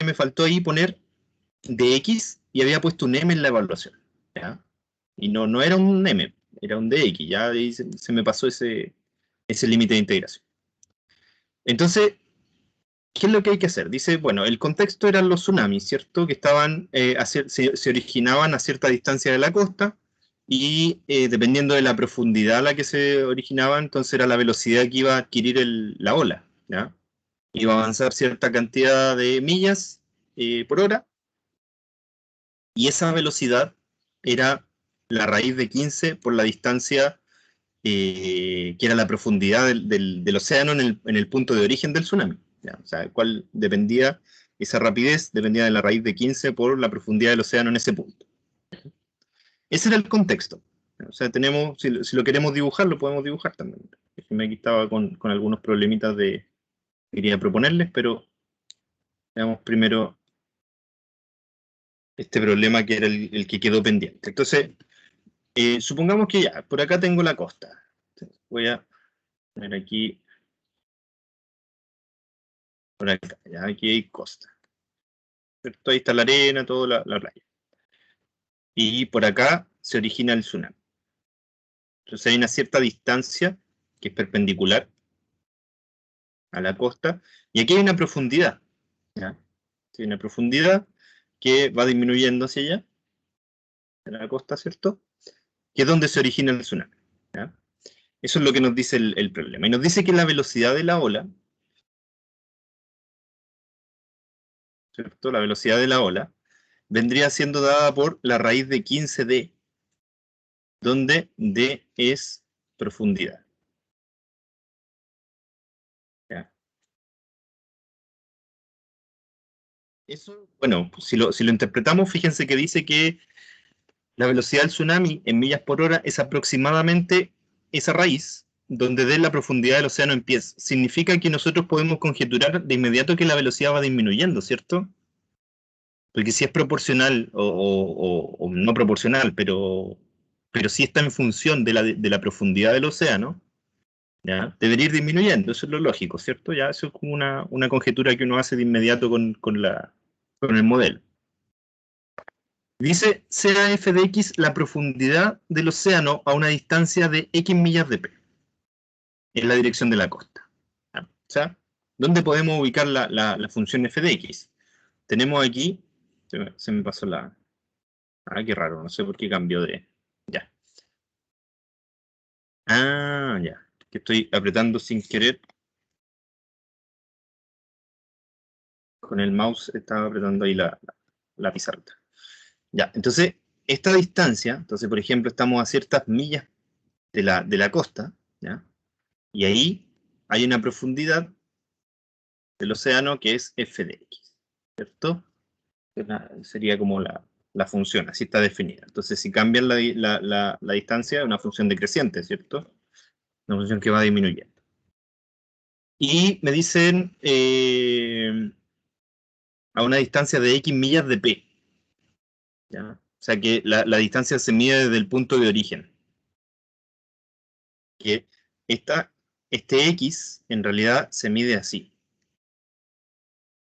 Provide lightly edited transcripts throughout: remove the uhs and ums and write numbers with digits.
me faltó ahí poner dx y había puesto un m en la evaluación, ¿ya? Y no era un m, era un dx, ya ahí se me pasó ese límite de integración. Entonces, ¿qué es lo que hay que hacer? Dice, bueno, el contexto eran los tsunamis, ¿cierto? Que estaban, se originaban a cierta distancia de la costa y dependiendo de la profundidad a la que se originaban, entonces era la velocidad que iba a adquirir la ola, ¿ya? Iba a avanzar cierta cantidad de millas por hora y esa velocidad era la raíz de 15 por la distancia que era la profundidad del océano en el punto de origen del tsunami. ¿Ya? O sea, cuál dependía, esa rapidez dependía de la raíz de 15 por la profundidad del océano en ese punto. Ese era el contexto. O sea, tenemos, si lo queremos dibujar, lo podemos dibujar también. Aquí estaba con algunos problemitas que quería proponerles, pero veamos primero este problema que era el que quedó pendiente. Entonces, supongamos que ya, por acá tengo la costa. Voy a poner aquí, por acá, ya aquí hay costa. ¿Cierto? Ahí está la arena, toda la playa. Y por acá se origina el tsunami. Entonces hay una cierta distancia que es perpendicular a la costa, y aquí hay una profundidad. ¿Ya? Hay una profundidad que va disminuyendo hacia allá, en la costa, ¿cierto? Que es donde se origina el tsunami. ¿Ya? Eso es lo que nos dice el problema. Y nos dice que la velocidad de la ola, ¿cierto? La velocidad de la ola vendría siendo dada por la raíz de 15d, donde d es profundidad. ¿Ya? Eso, bueno, pues si lo interpretamos, fíjense que dice que la velocidad del tsunami en millas por hora es aproximadamente esa raíz, donde d es la profundidad del océano en pies. Significa que nosotros podemos conjeturar de inmediato que la velocidad va disminuyendo, ¿cierto? Porque si es proporcional o no proporcional, pero sí está en función de la profundidad del océano, ¿ya? Debería ir disminuyendo, eso es lo lógico, ¿cierto? Ya eso es como una conjetura que uno hace de inmediato con el modelo. Dice, sea f de x la profundidad del océano a una distancia de x millas de p, en la dirección de la costa. ¿Ya? O sea, ¿dónde podemos ubicar la función f de x? Tenemos aquí, se me pasó la... Ah, qué raro, no sé por qué cambió de... Ya. Ah, ya. Que estoy apretando sin querer. Con el mouse estaba apretando ahí la pizarra. Ya, entonces, esta distancia, entonces, por ejemplo, estamos a ciertas millas de la costa, ¿ya? Y ahí hay una profundidad del océano que es f de x, ¿cierto? Sería como la función, así está definida. Entonces, si cambian la distancia, es una función decreciente, ¿cierto? Una función que va disminuyendo. Y me dicen a una distancia de x millas de p, ¿ya? O sea que la distancia se mide desde el punto de origen. Que este x en realidad se mide así.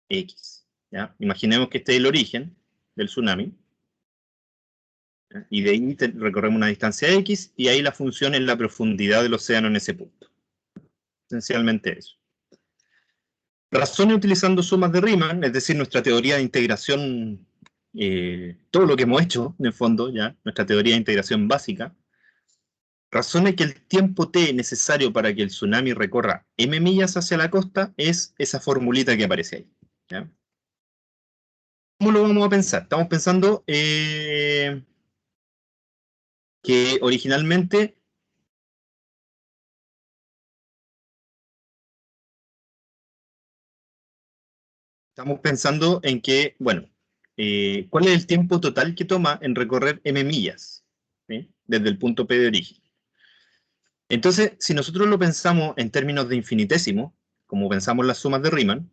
X. ¿Ya? Imaginemos que este es el origen del tsunami. ¿Ya? Y de ahí recorremos una distancia X y ahí la función es la profundidad del océano en ese punto. Esencialmente eso. Razone utilizando sumas de Riemann, es decir, nuestra teoría de integración, todo lo que hemos hecho, en el fondo, ya, nuestra teoría de integración básica, razone que el tiempo t necesario para que el tsunami recorra m millas hacia la costa es esa formulita que aparece ahí. ¿Ya? ¿Cómo lo vamos a pensar? Estamos pensando que originalmente estamos pensando en que, bueno, ¿cuál es el tiempo total que toma en recorrer m millas? ¿Sí? Desde el punto P de origen. Entonces, si nosotros lo pensamos en términos de infinitésimo, como pensamos las sumas de Riemann,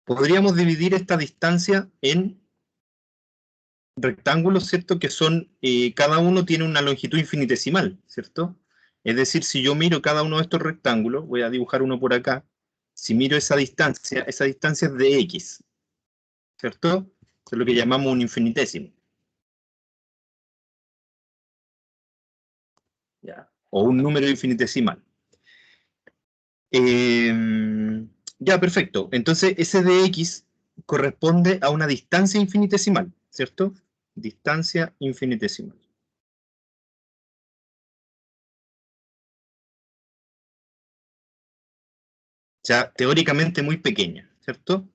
podríamos dividir esta distancia en rectángulos, ¿cierto? Que son, cada uno tiene una longitud infinitesimal, ¿cierto? Es decir, si yo miro cada uno de estos rectángulos, voy a dibujar uno por acá, si miro esa distancia es de x. ¿cierto? Eso es lo que llamamos un infinitésimo. ¿Ya? O un número infinitesimal. Ya, perfecto. Entonces, ese de x corresponde a una distancia infinitesimal, ¿cierto? Distancia infinitesimal. O sea, teóricamente muy pequeña, ¿cierto?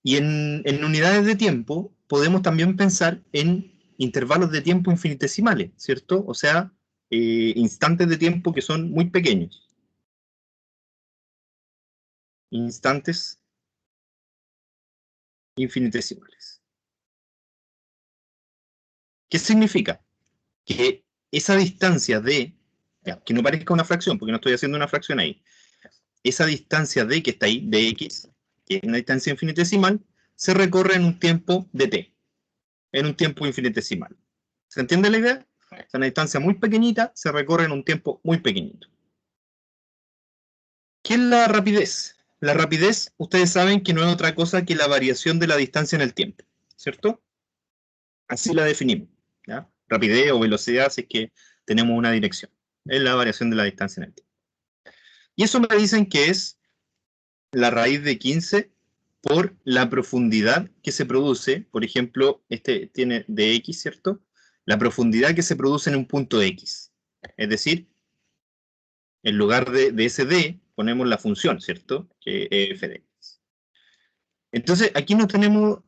Y en unidades de tiempo podemos también pensar en intervalos de tiempo infinitesimales, ¿cierto? O sea, instantes de tiempo que son muy pequeños. Instantes infinitesimales. ¿Qué significa? Que esa distancia de, ya, que no parezca una fracción, porque no estoy haciendo una fracción ahí, esa distancia de que está ahí, de x, que es una distancia infinitesimal, se recorre en un tiempo de t, en un tiempo infinitesimal. ¿Se entiende la idea? Es una distancia muy pequeñita, se recorre en un tiempo muy pequeñito. ¿Qué es la rapidez? La rapidez, ustedes saben que no es otra cosa que la variación de la distancia en el tiempo, ¿cierto? Así la definimos, ¿ya? Rapidez o velocidad si es que tenemos una dirección. Es la variación de la distancia en el tiempo. Y eso me dicen que es la raíz de 15 por la profundidad que se produce. Por ejemplo, este tiene de x, ¿cierto? La profundidad que se produce en un punto x. Es decir, en lugar de ese d, ponemos la función, ¿cierto? Que es f de x. Entonces, aquí no tenemos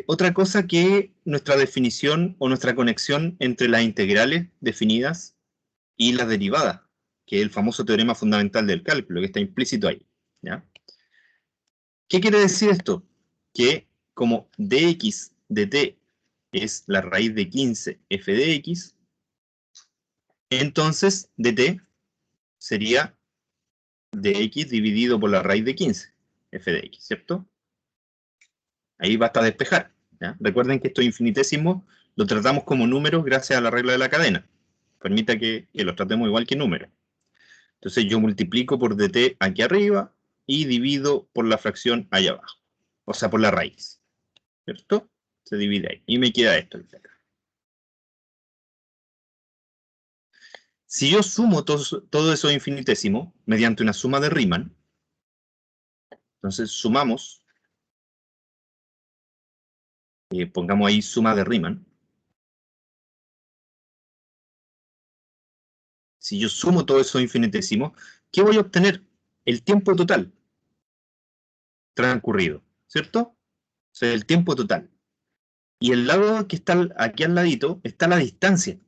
otra cosa que nuestra definición o nuestra conexión entre las integrales definidas y las derivadas, que es el famoso teorema fundamental del cálculo, que está implícito ahí, ¿ya? ¿Qué quiere decir esto? Que como dx de t es la raíz de 15 f de x, entonces dt sería dx dividido por la raíz de 15 f de x, ¿cierto? Ahí basta despejar, ¿ya? Recuerden que estos infinitesimos lo tratamos como números gracias a la regla de la cadena. Permita que los tratemos igual que números. Entonces yo multiplico por dt aquí arriba y divido por la fracción allá abajo. O sea, por la raíz, ¿cierto? Se divide ahí. Y me queda esto. Si yo sumo todo eso infinitésimo mediante una suma de Riemann, entonces sumamos, pongamos ahí suma de Riemann. Si yo sumo todo eso infinitésimo, ¿qué voy a obtener? El tiempo total transcurrido, ¿cierto? O sea, el tiempo total. Y el lado que está aquí al ladito está la distancia,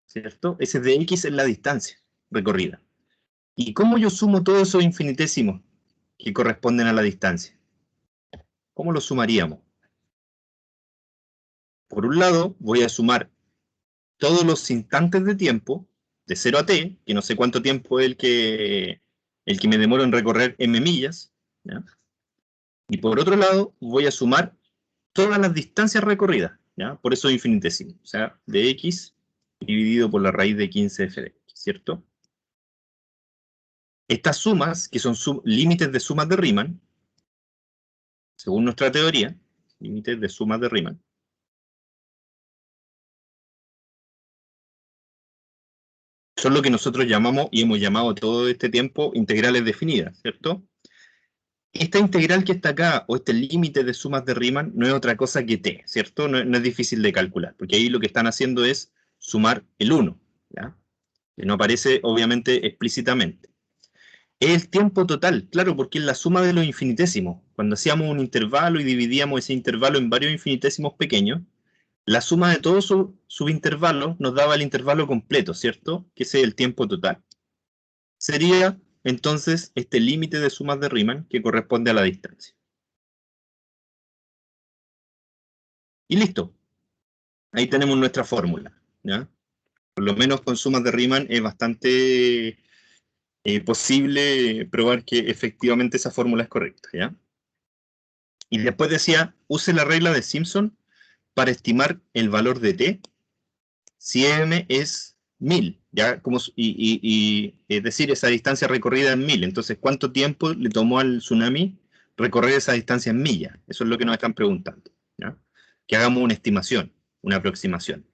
¿cierto? Ese de x es la distancia recorrida. ¿Y cómo yo sumo todos esos infinitesimos que corresponden a la distancia? ¿Cómo lo sumaríamos? Por un lado, voy a sumar todos los instantes de tiempo, de 0 a t, que no sé cuánto tiempo es el que me demoro en recorrer m millas, ¿ya? Y por otro lado, voy a sumar todas las distancias recorridas, ¿ya? Por eso infinitésimo, o sea, de x dividido por la raíz de 15f de x, ¿cierto? Estas sumas, que son límites de sumas de Riemann, según nuestra teoría, límites de sumas de Riemann, son lo que nosotros llamamos, y hemos llamado todo este tiempo, integrales definidas, ¿cierto? Esta integral que está acá, o este límite de sumas de Riemann, no es otra cosa que t, ¿cierto? No es difícil de calcular, porque ahí lo que están haciendo es sumar el 1, ¿ya? Que no aparece, obviamente, explícitamente. Es el tiempo total, claro, porque es la suma de los infinitesimos. Cuando hacíamos un intervalo y dividíamos ese intervalo en varios infinitesimos pequeños, la suma de todos sus subintervalos nos daba el intervalo completo, ¿cierto? Que ese es el tiempo total. Sería entonces este límite de sumas de Riemann que corresponde a la distancia. Y listo. Ahí tenemos nuestra fórmula, ¿ya? Por lo menos con sumas de Riemann es bastante posible probar que efectivamente esa fórmula es correcta, ¿ya? Y después decía, use la regla de Simpson para estimar el valor de t si m es 1000, ¿ya? Es decir, esa distancia recorrida en 1000. Entonces, ¿cuánto tiempo le tomó al tsunami recorrer esa distancia en millas. Eso es lo que nos están preguntando, ¿ya? Que hagamos una estimación, una aproximación.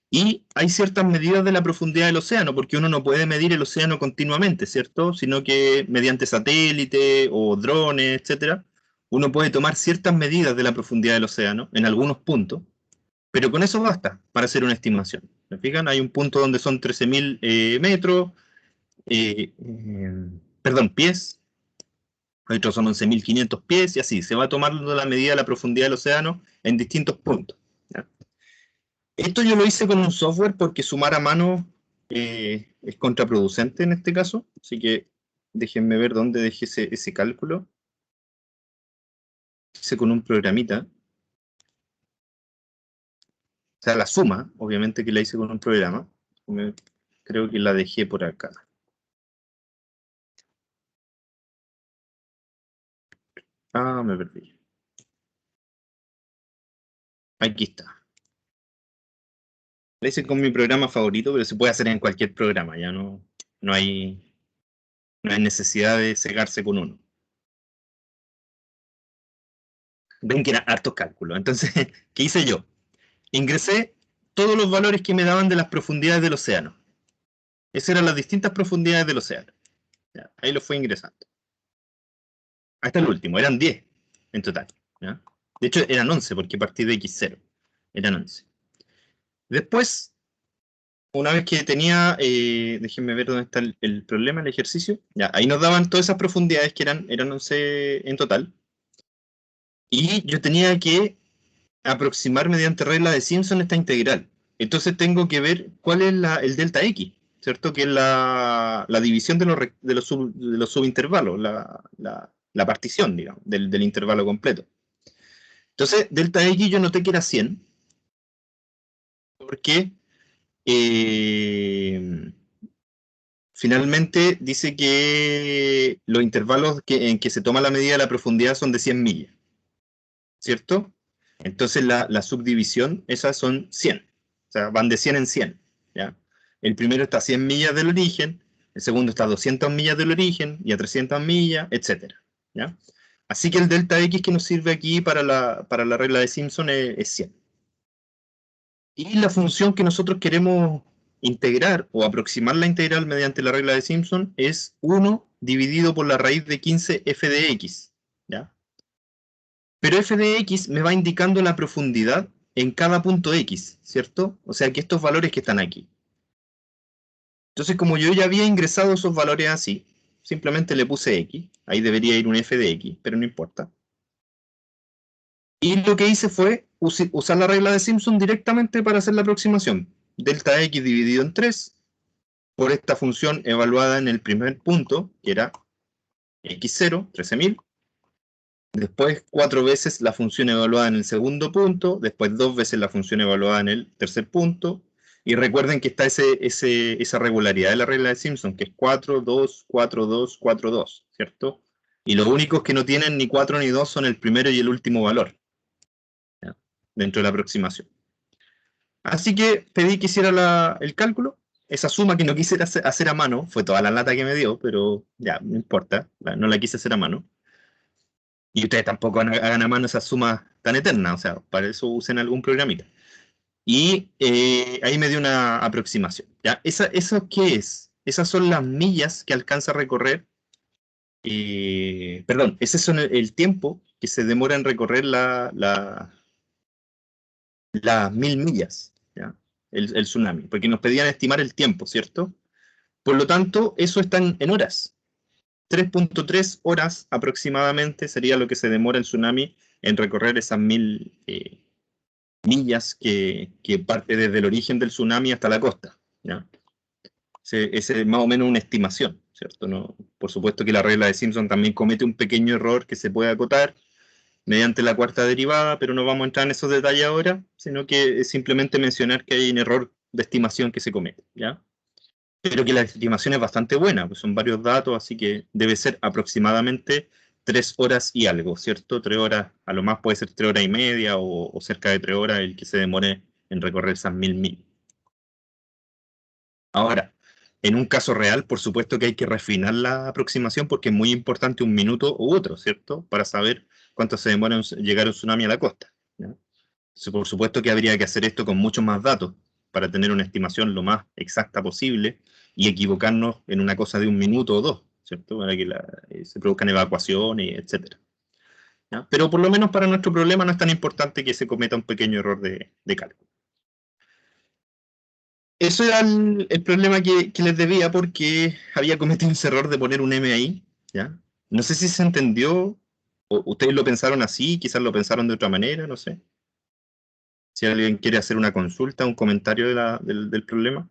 Y hay ciertas medidas de la profundidad del océano, porque uno no puede medir el océano continuamente, ¿cierto? Sino que mediante satélite o drones, etcétera, uno puede tomar ciertas medidas de la profundidad del océano en algunos puntos, pero con eso basta para hacer una estimación. ¿Me fijan? Hay un punto donde son 13.000 metros, pies, hay otros son 11.500 pies, y así se va tomando la medida de la profundidad del océano en distintos puntos, ¿ya? Esto yo lo hice con un software porque sumar a mano es contraproducente en este caso, así que déjenme ver dónde dejé ese cálculo. Hice con un programita. O sea, la suma, obviamente que la hice con un programa. Creo que la dejé por acá. Ah, me perdí. Aquí está. La hice con mi programa favorito, pero se puede hacer en cualquier programa. Ya no hay necesidad de cegarse con uno. Ven que era hartos cálculos. Entonces, ¿qué hice yo? Ingresé todos los valores que me daban de las profundidades del océano. Esas eran las distintas profundidades del océano. Ya, ahí lo fui ingresando. Hasta el último, eran 10 en total. ¿Ya? De hecho, eran 11 porque partí de X0. Eran 11. Después, una vez que tenía, déjenme ver dónde está el problema, el ejercicio. Ya, ahí nos daban todas esas profundidades que eran 11 en total. Y yo tenía que aproximar mediante regla de Simpson esta integral. Entonces tengo que ver cuál es el delta X, ¿cierto? Que es la división de los subintervalos, la partición, digamos, del intervalo completo. Entonces, delta X yo noté que era 100, porque finalmente dice que los intervalos en que se toma la medida de la profundidad son de 100 millas, ¿cierto? Entonces la subdivisión, esas son 100. O sea, van de 100 en 100, ¿ya? El primero está a 100 millas del origen, el segundo está a 200 millas del origen y a 300 millas, etcétera, ¿ya? Así que el delta X que nos sirve aquí para la regla de Simpson es 100. Y la función que nosotros queremos integrar o aproximar la integral mediante la regla de Simpson es 1 dividido por la raíz de 15 f de x, ¿ya? Pero f de x me va indicando la profundidad en cada punto x, ¿cierto? O sea que estos valores que están aquí. Entonces, como yo ya había ingresado esos valores así, simplemente le puse x. Ahí debería ir un f de x, pero no importa. Y lo que hice fue usar la regla de Simpson directamente para hacer la aproximación. Delta x dividido en 3 por esta función evaluada en el primer punto, que era x0, 13.000. Después 4 veces la función evaluada en el segundo punto, después 2 veces la función evaluada en el tercer punto, y recuerden que está esa regularidad de la regla de Simpson, que es 4, 2, 4, 2, 4, 2, ¿cierto? Y los únicos que no tienen ni 4 ni 2 son el primero y el último valor, ¿ya? Dentro de la aproximación. Así que pedí que hiciera el cálculo. Esa suma que no quise hacer a mano, fue toda la lata que me dio, pero ya, no importa, no la quise hacer a mano. Y ustedes tampoco hagan a mano esas sumas tan eternas, o sea, para eso usen algún programita. Y ahí me dio una aproximación. ¿Ya? ¿Eso qué es? Esas son las millas que alcanza a recorrer. Perdón, ese es el tiempo que se demora en recorrer las 1.000 millas, ¿ya? El tsunami, porque nos pedían estimar el tiempo, ¿cierto? Por lo tanto, eso está en horas. 3.3 horas aproximadamente sería lo que se demora el tsunami en recorrer esas 1.000 millas que parte desde el origen del tsunami hasta la costa, ¿ya? Ese es más o menos una estimación, ¿cierto? No, por supuesto que la regla de Simpson también comete un pequeño error que se puede acotar mediante la cuarta derivada, pero no vamos a entrar en esos detalles ahora, sino que es simplemente mencionar que hay un error de estimación que se comete, ¿ya? Pero que la estimación es bastante buena, pues son varios datos, así que debe ser aproximadamente 3 horas y algo, ¿cierto? 3 horas, a lo más puede ser 3 horas y media o cerca de 3 horas el que se demore en recorrer esas 1.000 millas. Ahora, En un caso real, por supuesto que hay que refinar la aproximación porque es muy importante un minuto u otro, ¿cierto? Para saber cuánto se demora en llegar un tsunami a la costa, ¿ya? Por supuesto que habría que hacer esto con muchos más datos para tener una estimación lo más exacta posible y equivocarnos en una cosa de un minuto o dos, ¿cierto? Para que se produzcan evacuaciones, etcétera. ¿Ya? Pero por lo menos para nuestro problema no es tan importante que se cometa un pequeño error de cálculo. Eso era el problema que les debía porque había cometido ese error de poner un M ahí, ¿ya? No sé si se entendió, o ustedes lo pensaron así, quizás lo pensaron de otra manera, no sé. Si alguien quiere hacer una consulta, un comentario del problema.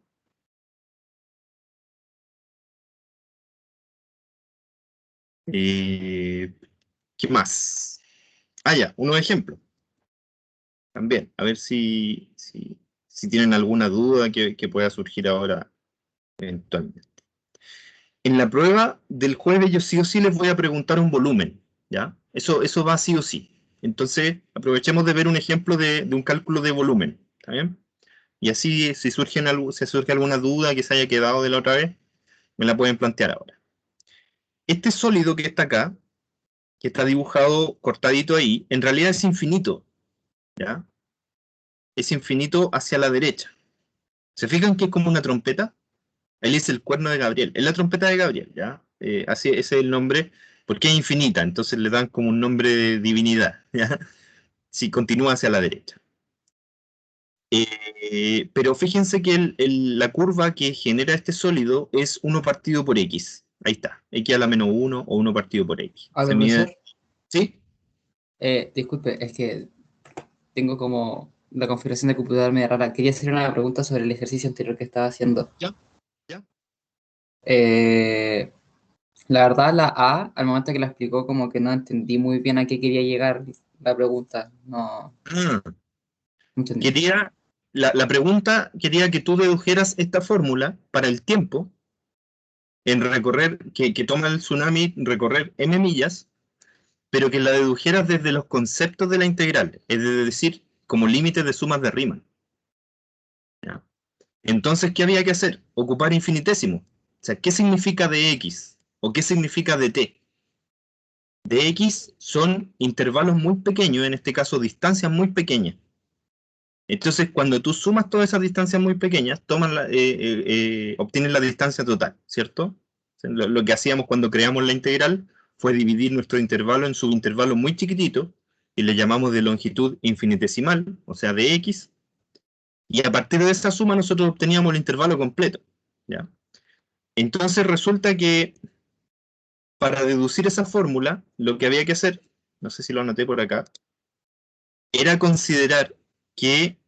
¿Qué más? Ah, ya, unos ejemplos. También, a ver si tienen alguna duda que pueda surgir ahora eventualmente. En la prueba del jueves yo sí o sí les voy a preguntar un volumen, ¿ya? Eso va sí o sí. Entonces, aprovechemos de ver un ejemplo de un cálculo de volumen, ¿está bien? Y así, si surge alguna duda que se haya quedado de la otra vez, me la pueden plantear ahora. Este sólido que está acá, que está dibujado cortadito ahí, en realidad es infinito, ¿ya? Es infinito hacia la derecha. ¿Se fijan que es como una trompeta? Él es el cuerno de Gabriel, es la trompeta de Gabriel, ¿ya? Así, ese es el nombre, porque es infinita, entonces le dan como un nombre de divinidad, ¿ya? Si continúa hacia la derecha. Pero fíjense que la curva que genera este sólido es 1 partido por X. Ahí está, X a la menos 1 o 1 partido por X. Aldo, Se mide, profesor, ¿sí? disculpe, es que tengo como la configuración de computador media rara. Quería hacer una pregunta sobre el ejercicio anterior que estaba haciendo. Ya, ya. Eh, la verdad, la A, al momento que la explicó, como que no entendí muy bien a qué quería llegar la pregunta. No, Ah, no entendí. quería, la pregunta quería que tú dedujeras esta fórmula para el tiempo en recorrer, que toma el tsunami recorrer m millas, pero que la dedujeras desde los conceptos de la integral, es decir, como límites de sumas de Riemann, ¿ya? Entonces, ¿qué había que hacer? Ocupar infinitésimo. O sea, ¿qué significa dx? ¿O qué significa dt? Dx son intervalos muy pequeños, en este caso distancias muy pequeñas. Entonces, cuando tú sumas todas esas distancias muy pequeñas, obtienes la distancia total, ¿cierto? O sea, lo que hacíamos cuando creamos la integral fue dividir nuestro intervalo en subintervalos muy chiquititos y le llamamos de longitud infinitesimal, o sea, de x, y a partir de esa suma nosotros obteníamos el intervalo completo, ¿ya? Entonces resulta que para deducir esa fórmula, lo que había que hacer, no sé si lo anoté por acá, era considerar que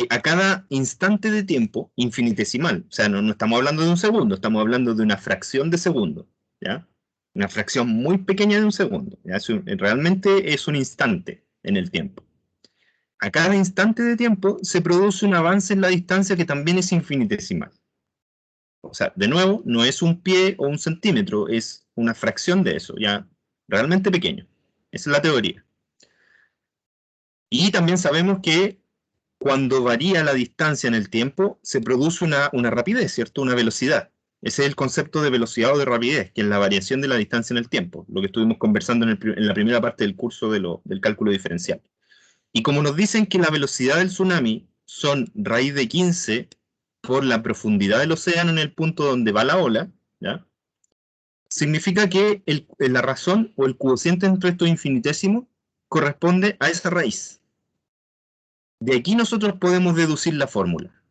a cada instante de tiempo infinitesimal. O sea, no estamos hablando de un segundo, estamos hablando de una fracción de segundo, ¿ya? Una fracción muy pequeña de un segundo, ¿ya? Realmente es un instante en el tiempo. A cada instante de tiempo se produce un avance en la distancia que también es infinitesimal. O sea, de nuevo, no es un pie o un centímetro, es una fracción de eso, ya realmente pequeño. Esa es la teoría. Y también sabemos que cuando varía la distancia en el tiempo, se produce una rapidez, ¿cierto? Una velocidad. Ese es el concepto de velocidad o de rapidez, que es la variación de la distancia en el tiempo, lo que estuvimos conversando en la primera parte del curso del cálculo diferencial. Y como nos dicen que la velocidad del tsunami son raíz de 15 por la profundidad del océano en el punto donde va la ola, ¿ya? Significa que la razón o el cociente entre estos infinitésimos corresponde a esa raíz. De aquí nosotros podemos deducir la fórmula.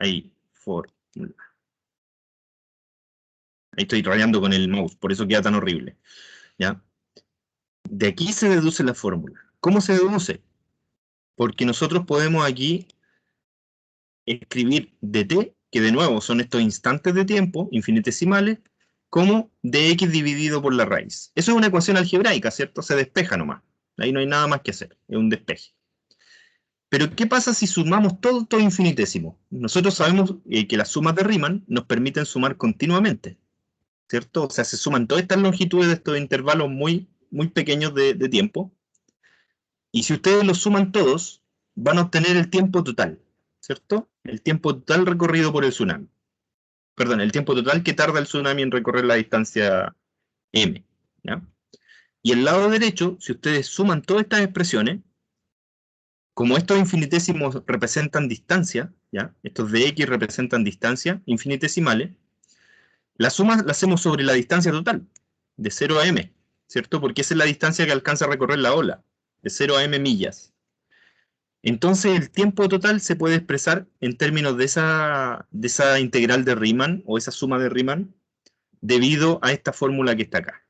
Ahí, fórmula. Ahí estoy rayando con el mouse, por eso queda tan horrible, ¿ya? De aquí se deduce la fórmula. ¿Cómo se deduce? Porque nosotros podemos aquí escribir dt, que de nuevo son estos instantes de tiempo, infinitesimales, como dx dividido por la raíz. Eso es una ecuación algebraica, ¿cierto? Se despeja nomás. Ahí no hay nada más que hacer, es un despeje. Pero, ¿qué pasa si sumamos todo infinitésimo? Nosotros sabemos que las sumas de Riemann nos permiten sumar continuamente, ¿cierto? O sea, se suman todas estas longitudes de estos intervalos muy, muy pequeños de tiempo, y si ustedes los suman todos, van a obtener el tiempo total, ¿cierto? El tiempo total recorrido por el tsunami. Perdón, el tiempo total que tarda el tsunami en recorrer la distancia m, ¿ya? Y el lado derecho, si ustedes suman todas estas expresiones, como estos infinitésimos representan distancia, ¿ya? Estos de x representan distancia infinitesimales, la suma la hacemos sobre la distancia total, de 0 a m, ¿cierto? Porque esa es la distancia que alcanza a recorrer la ola, de 0 a m millas. Entonces el tiempo total se puede expresar en términos de esa integral de Riemann, o esa suma de Riemann, debido a esta fórmula que está acá,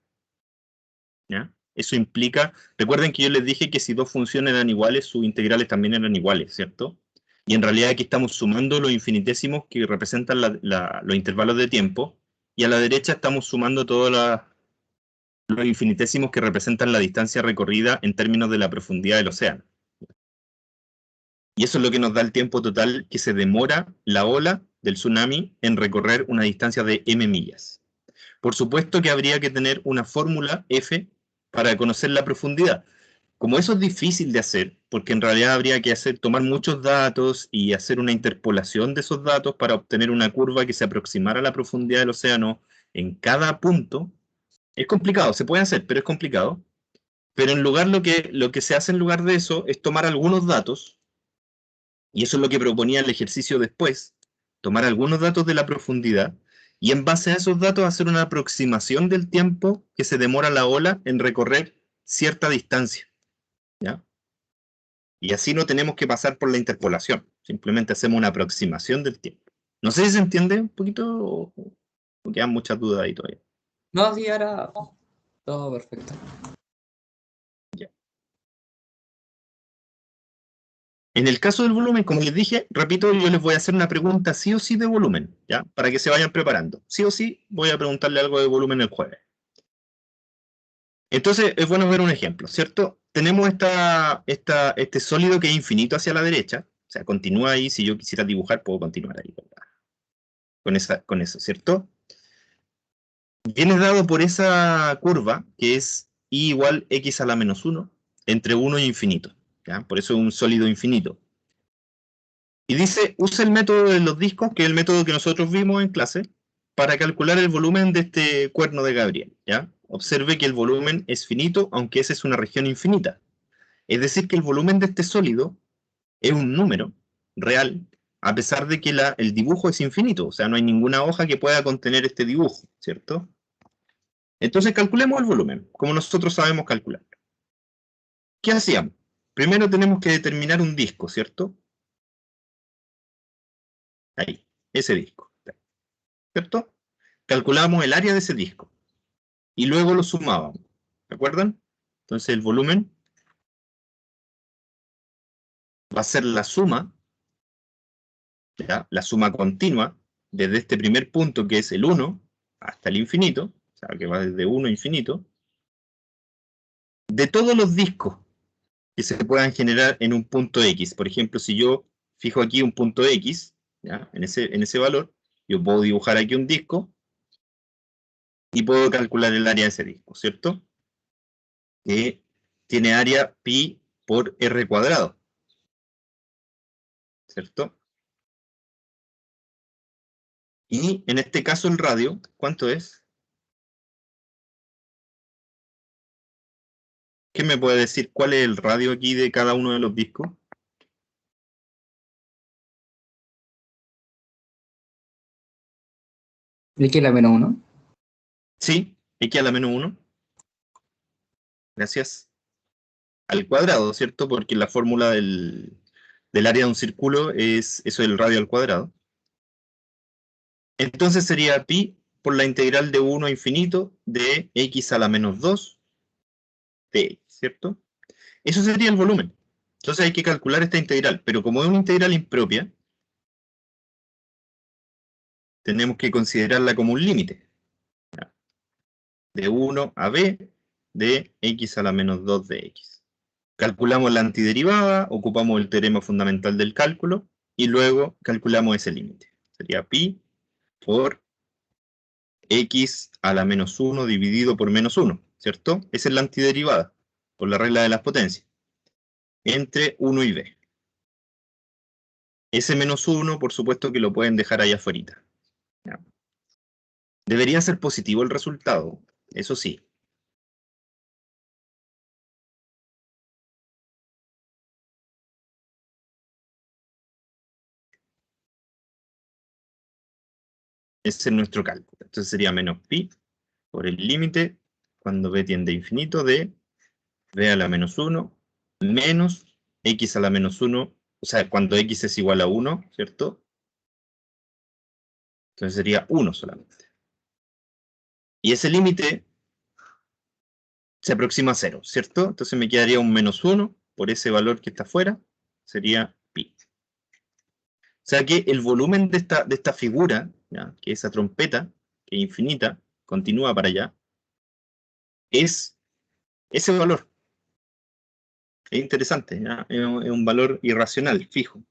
¿ya? Eso implica, recuerden que yo les dije que si dos funciones eran iguales, sus integrales también eran iguales, ¿cierto? Y en realidad aquí estamos sumando los infinitesimos que representan los intervalos de tiempo, y a la derecha estamos sumando todos los infinitesimos que representan la distancia recorrida en términos de la profundidad del océano. Y eso es lo que nos da el tiempo total que se demora la ola del tsunami en recorrer una distancia de m millas. Por supuesto que habría que tener una fórmula F para conocer la profundidad. Como eso es difícil de hacer, porque en realidad habría que tomar muchos datos y hacer una interpolación de esos datos para obtener una curva que se aproximara a la profundidad del océano en cada punto, es complicado, se puede hacer, pero es complicado. Pero en lugar lo que se hace en lugar de eso es tomar algunos datos, y eso es lo que proponía el ejercicio después, tomar algunos datos de la profundidad, y en base a esos datos hacer una aproximación del tiempo que se demora la ola en recorrer cierta distancia, ¿ya? Y así no tenemos que pasar por la interpolación, simplemente hacemos una aproximación del tiempo. No sé si se entiende un poquito o quedan muchas dudas ahí todavía. No, sí, ahora todo perfecto. Ya. En el caso del volumen, como les dije, repito, yo les voy a hacer una pregunta sí o sí de volumen, ¿ya? Para que se vayan preparando. Sí o sí voy a preguntarle algo de volumen el jueves. Entonces, es bueno ver un ejemplo, ¿cierto? Tenemos este sólido que es infinito hacia la derecha, o sea, continúa ahí, si yo quisiera dibujar, puedo continuar ahí, ¿verdad? Con eso, ¿cierto? Viene dado por esa curva, que es I igual x a la menos 1, entre 1 y infinito, ¿ya? Por eso es un sólido infinito. Y dice, usa el método de los discos, que es el método que nosotros vimos en clase, para calcular el volumen de este cuerno de Gabriel, ¿ya? Observe que el volumen es finito, aunque esa es una región infinita. Es decir, que el volumen de este sólido es un número real, a pesar de que el dibujo es infinito, o sea, no hay ninguna hoja que pueda contener este dibujo, ¿cierto? Entonces calculemos el volumen, como nosotros sabemos calcular. ¿Qué hacíamos? Primero tenemos que determinar un disco, ¿cierto? Ahí, ese disco, ¿cierto? Calculamos el área de ese disco y luego lo sumábamos, ¿de acuerdo? Entonces el volumen va a ser la suma, ¿ya? La suma continua desde este primer punto que es el 1 hasta el infinito, o sea que va desde 1 a infinito, de todos los discos que se puedan generar en un punto X. Por ejemplo, si yo fijo aquí un punto X, ¿ya? En ese valor, yo puedo dibujar aquí un disco y puedo calcular el área de ese disco, ¿cierto? Que tiene área pi por r cuadrado, ¿cierto? Y en este caso el radio, ¿cuánto es? ¿Qué me puede decir cuál es el radio aquí de cada uno de los discos? ¿De qué la menos uno? Sí, x a la menos 1, gracias, al cuadrado, ¿cierto? Porque la fórmula del área de un círculo es eso del radio al cuadrado. Entonces sería pi por la integral de 1 a infinito de x a la menos 2 de x, ¿cierto? Eso sería el volumen. Entonces hay que calcular esta integral, pero como es una integral impropia, tenemos que considerarla como un límite, ¿ya? De 1 a b de x a la menos 2 de x. Calculamos la antiderivada, ocupamos el teorema fundamental del cálculo y luego calculamos ese límite. Sería pi por x a la menos 1 dividido por menos 1, ¿cierto? Esa es la antiderivada, por la regla de las potencias, entre 1 y b. Ese menos 1, por supuesto que lo pueden dejar ahí afuera. ¿Ya? Debería ser positivo el resultado, eso sí. Ese es nuestro cálculo. Entonces sería menos pi por el límite, cuando b tiende a infinito, de b a la menos 1, menos x a la menos 1, o sea, cuando x es igual a 1, ¿cierto? Entonces sería 1 solamente. Y ese límite se aproxima a 0, ¿cierto? Entonces me quedaría un menos 1 por ese valor que está afuera, sería pi. O sea que el volumen de esta figura, ¿ya? Que esa trompeta, que es infinita, continúa para allá, es ese valor. Es interesante, ¿ya? Es un valor irracional, fijo.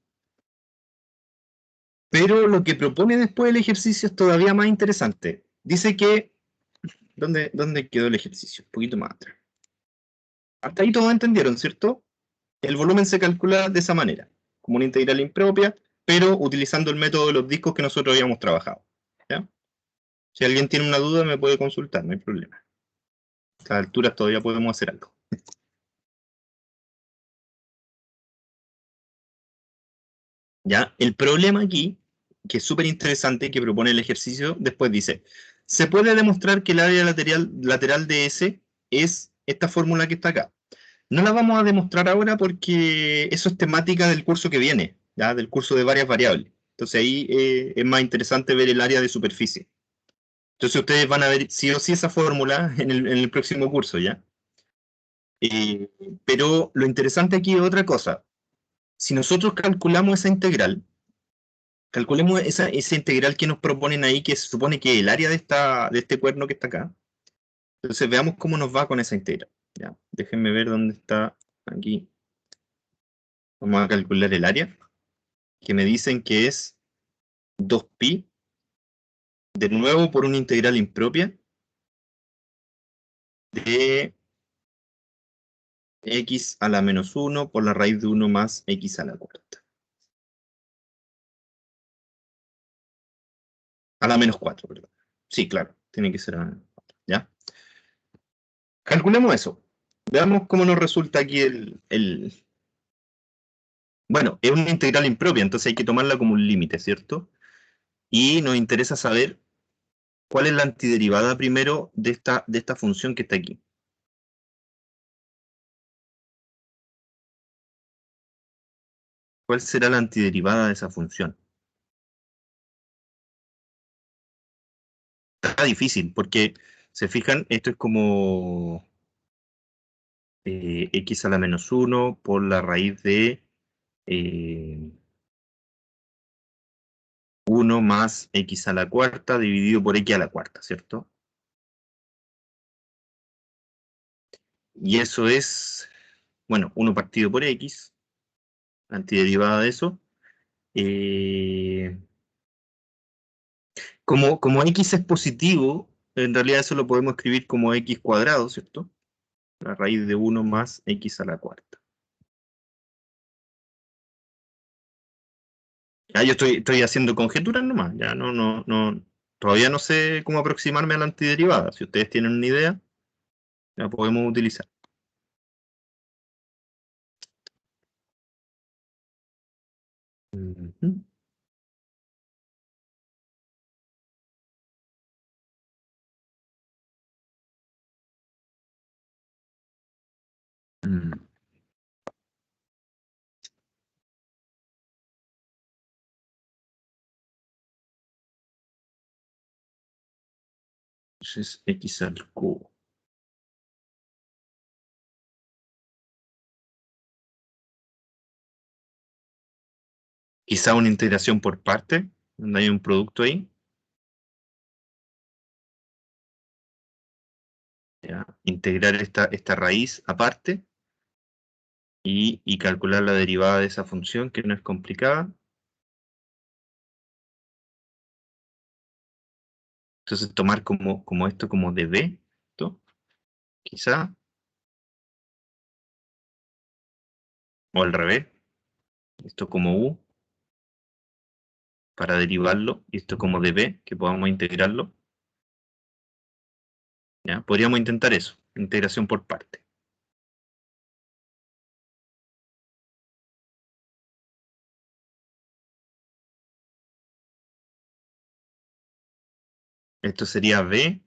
Pero lo que propone después el ejercicio es todavía más interesante. Dice que, ¿dónde quedó el ejercicio? Un poquito más atrás. Hasta ahí todos entendieron, ¿cierto? El volumen se calcula de esa manera, como una integral impropia, pero utilizando el método de los discos que nosotros habíamos trabajado. ¿Ya? Si alguien tiene una duda me puede consultar, no hay problema. A estas alturas todavía podemos hacer algo. ¿Ya? El problema aquí, que es súper interesante, que propone el ejercicio, después dice, se puede demostrar que el área lateral de S es esta fórmula que está acá. No la vamos a demostrar ahora porque eso es temática del curso que viene, ¿ya? Del curso de varias variables. Entonces ahí es más interesante ver el área de superficie. Entonces ustedes van a ver sí o sí esa fórmula en el próximo curso, ¿ya? Eh, pero lo interesante aquí es otra cosa. Si nosotros calculamos esa integral, calculemos esa integral que nos proponen ahí, que se supone que es el área de este cuerno que está acá. Entonces veamos cómo nos va con esa integral. ¿Ya? Déjenme ver dónde está aquí. Vamos a calcular el área, que me dicen que es 2pi, de nuevo por una integral impropia, de x a la menos 1 por la raíz de 1 más x a la cuarta. A la menos 4, perdón. Sí, claro, tiene que ser a la menos 4, ¿ya? Calculemos eso. Veamos cómo nos resulta aquí Bueno, es una integral impropia, entonces hay que tomarla como un límite, ¿cierto? Y nos interesa saber cuál es la antiderivada primero de esta función que está aquí. ¿Cuál será la antiderivada de esa función? Está difícil, porque, se fijan, esto es como x a la menos 1 por la raíz de 1 más x a la cuarta dividido por x a la cuarta, ¿cierto? Y eso es, bueno, 1 partido por x, antiderivada de eso. Eh, como x es positivo, en realidad eso lo podemos escribir como x cuadrado, ¿cierto? La raíz de 1 más x a la cuarta. Ya yo estoy haciendo conjeturas nomás, ya todavía no sé cómo aproximarme a la antiderivada. Si ustedes tienen una idea, la podemos utilizar. Ujú. Mm. Entonces, x al cubo. Quizá una integración por parte, donde hay un producto ahí. ¿Ya? Integrar esta raíz aparte y calcular la derivada de esa función, que no es complicada. Entonces tomar como esto como de b, ¿no? Quizá, o al revés, esto como u. para derivarlo, y esto como de b, que podamos integrarlo. ¿Ya? Podríamos intentar eso, integración por parte. Esto sería b,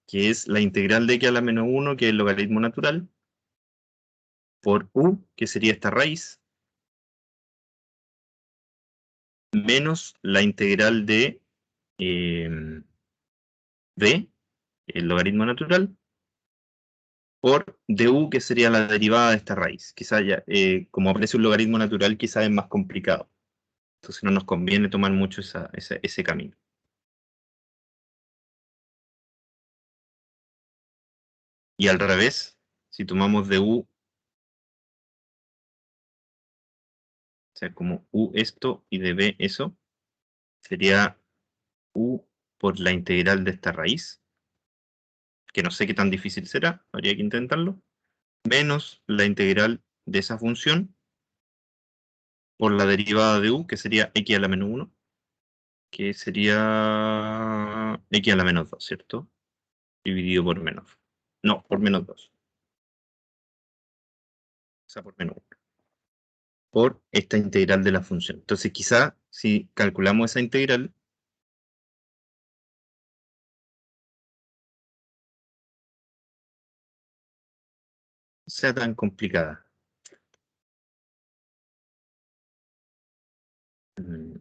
que es la integral de x a la menos 1, que es el logaritmo natural, por u, que sería esta raíz, menos la integral de b, el logaritmo natural, por du, que sería la derivada de esta raíz. Quizá ya, como aparece un logaritmo natural, quizá es más complicado. Entonces no nos conviene tomar mucho ese camino. Y al revés, si tomamos du, o sea, como u esto y de b eso, sería u por la integral de esta raíz, que no sé qué tan difícil será, habría que intentarlo, menos la integral de esa función por la derivada de u, que sería x a la menos 1, que sería x a la menos 2, ¿cierto? Dividido por menos. No, por menos 2. O sea, por menos 1. Por esta integral de la función. Entonces, quizá si calculamos esa integral, no sea tan complicada. Mm,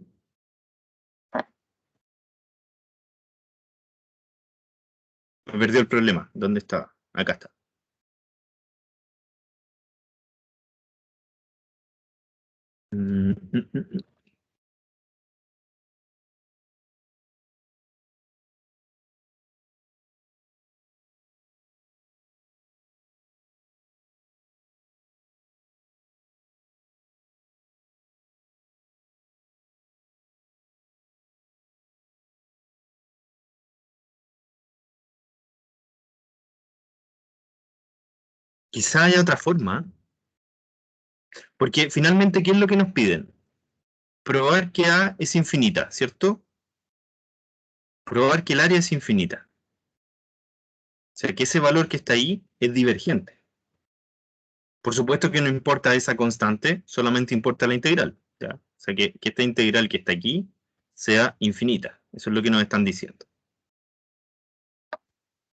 Me perdió el problema. ¿Dónde estaba? Acá está. Mm, mm, mm, mm. Quizá haya otra forma, porque finalmente, ¿qué es lo que nos piden? Probar que A es infinita, ¿cierto? Probar que el área es infinita. O sea, que ese valor que está ahí es divergente. Por supuesto que no importa esa constante, solamente importa la integral. ¿Ya? O sea, que esta integral que está aquí sea infinita. Eso es lo que nos están diciendo.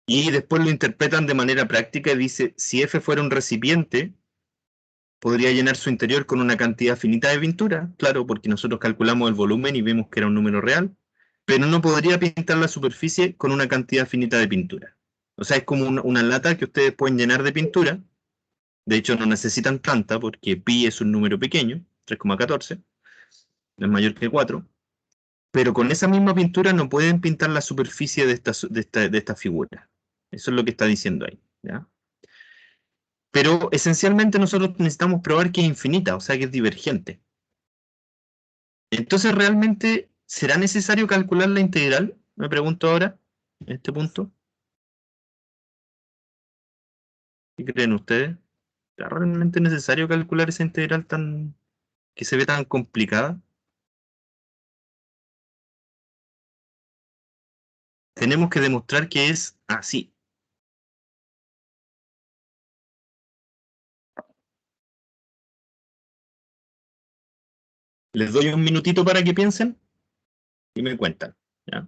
Y después lo interpretan de manera práctica y dice, si F fuera un recipiente, podría llenar su interior con una cantidad finita de pintura, claro, porque nosotros calculamos el volumen y vemos que era un número real, pero no podría pintar la superficie con una cantidad finita de pintura. O sea, es como una lata que ustedes pueden llenar de pintura. De hecho, no necesitan tanta porque pi es un número pequeño, 3,14, es mayor que 4. Pero con esa misma pintura no pueden pintar la superficie de esta figura. Eso es lo que está diciendo ahí. ¿Ya? Pero esencialmente nosotros necesitamos probar que es infinita, o sea que es divergente. Entonces, ¿realmente será necesario calcular la integral? Me pregunto ahora, en este punto. ¿Qué creen ustedes? ¿Es realmente necesario calcular esa integral que se ve tan complicada? Tenemos que demostrar que es así. Les doy un minutito para que piensen y me cuentan. ¿Ya?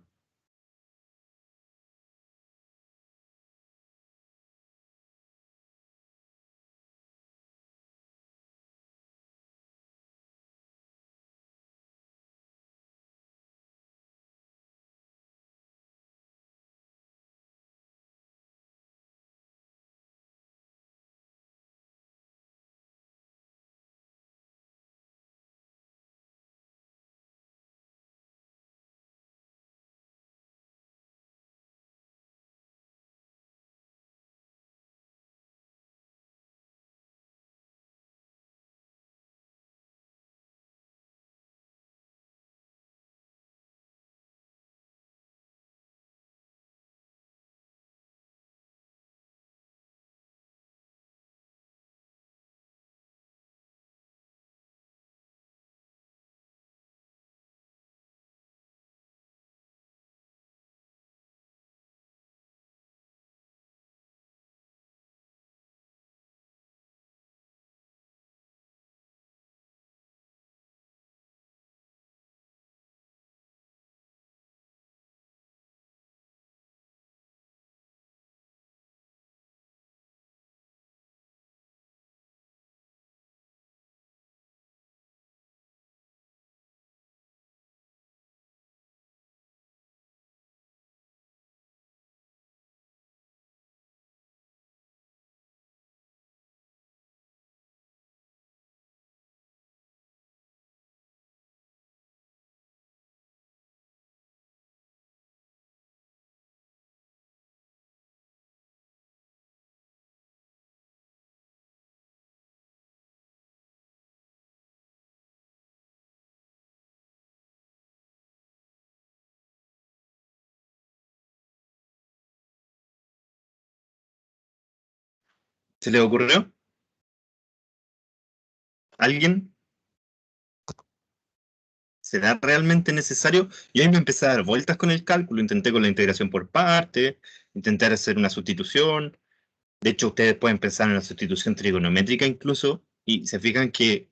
¿Se le ocurrió? ¿Alguien? ¿Será realmente necesario? Y ahí me empecé a dar vueltas con el cálculo, intenté con la integración por parte, intenté hacer una sustitución. De hecho, ustedes pueden pensar en la sustitución trigonométrica incluso, y se fijan que